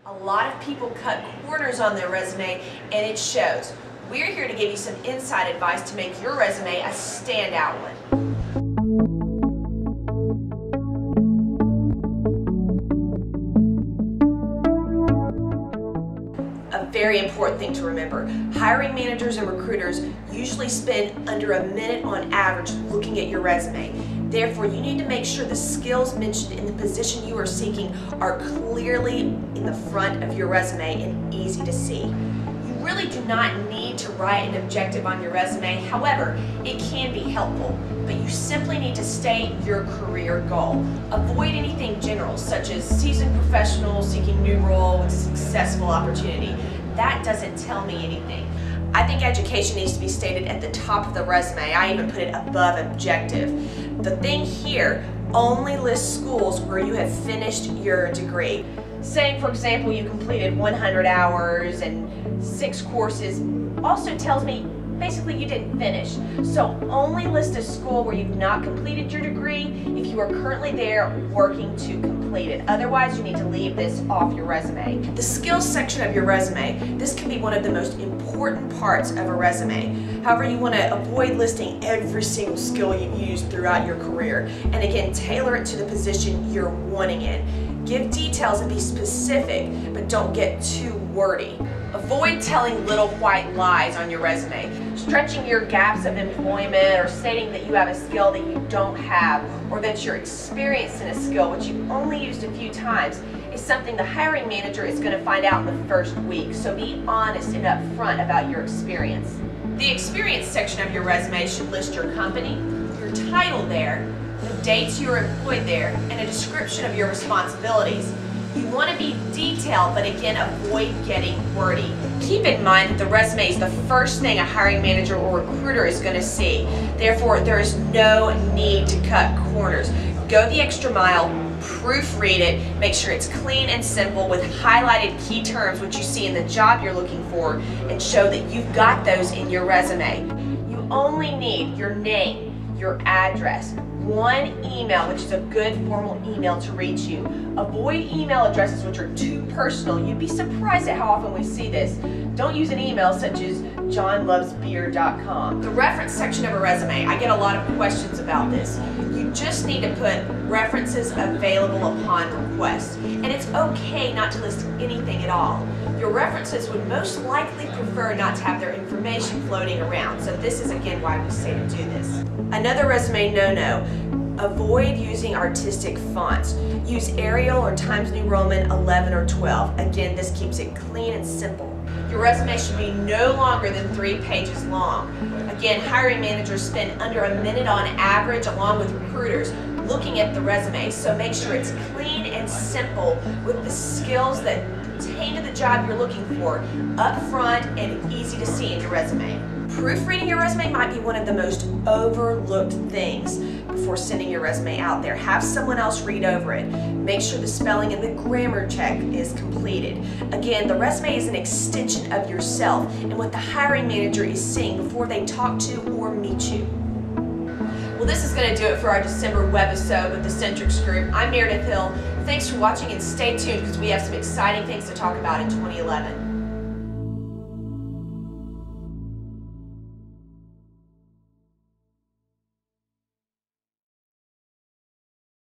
A lot of people cut corners on their resume and it shows. We're here to give you some inside advice to make your resume a standout one. A very important thing to remember, hiring managers and recruiters usually spend under a minute on average looking at your resume. Therefore, you need to make sure the skills mentioned in the position you are seeking are clearly in the front of your resume and easy to see. You really do not need to write an objective on your resume. However, it can be helpful, but you simply need to state your career goal. Avoid anything general, such as seasoned professional seeking new role with successful opportunity. That doesn't tell me anything. I think education needs to be stated at the top of the resume. I even put it above objective. The thing here only lists schools where you have finished your degree. Saying, for example, you completed 100 hours and 6 courses also tells me basically you didn't finish. So only list a school where you've not completed your degree if you are currently there working to complete it. Otherwise, you need to leave this off your resume. The skills section of your resume, this can be one of the most important parts of a resume. However, you want to avoid listing every single skill you've used throughout your career. And again, tailor it to the position you're wanting in. Give details and be specific, but don't get too wordy. Avoid telling little white lies on your resume. Stretching your gaps of employment or stating that you have a skill that you don't have or that you're experienced in a skill which you've only used a few times is something the hiring manager is going to find out in the first week. So be honest and upfront about your experience. The experience section of your resume should list your company, your title there, the dates you were employed there, and a description of your responsibilities. You want to be detailed, but again, avoid getting wordy. Keep in mind that the resume is the first thing a hiring manager or recruiter is going to see. Therefore, there is no need to cut corners. Go the extra mile, proofread it, make sure it's clean and simple with highlighted key terms which you see in the job you're looking for, and show that you've got those in your resume. You only need your name, your address, one email, which is a good formal email to reach you. Avoid email addresses which are too personal. You'd be surprised at how often we see this. Don't use an email such as johnlovesbeer.com. The reference section of a resume, I get a lot of questions about this. You just need to put references available upon request. And it's okay not to list anything at all. Your references would most likely prefer not to have their information floating around. So this is again why we say to do this. Another resume no-no. Avoid using artistic fonts. Use Arial or Times New Roman 11 or 12. Again, this keeps it clean and simple. Your resume should be no longer than 3 pages long. Again, hiring managers spend under a minute on average along with recruiters looking at the resume, so make sure it's clean and simple with the skills that pertain to the job you're looking for up front and easy to see in your resume. Proofreading your resume might be one of the most overlooked things before sending your resume out there. Have someone else read over it. Make sure the spelling and the grammar check is completed. Again, the resume is an extension of yourself and what the hiring manager is seeing before they talk to or meet you. Well, this is going to do it for our December webisode with the Centrics group. I'm Meredith Hill. Thanks for watching and stay tuned because we have some exciting things to talk about in 2011.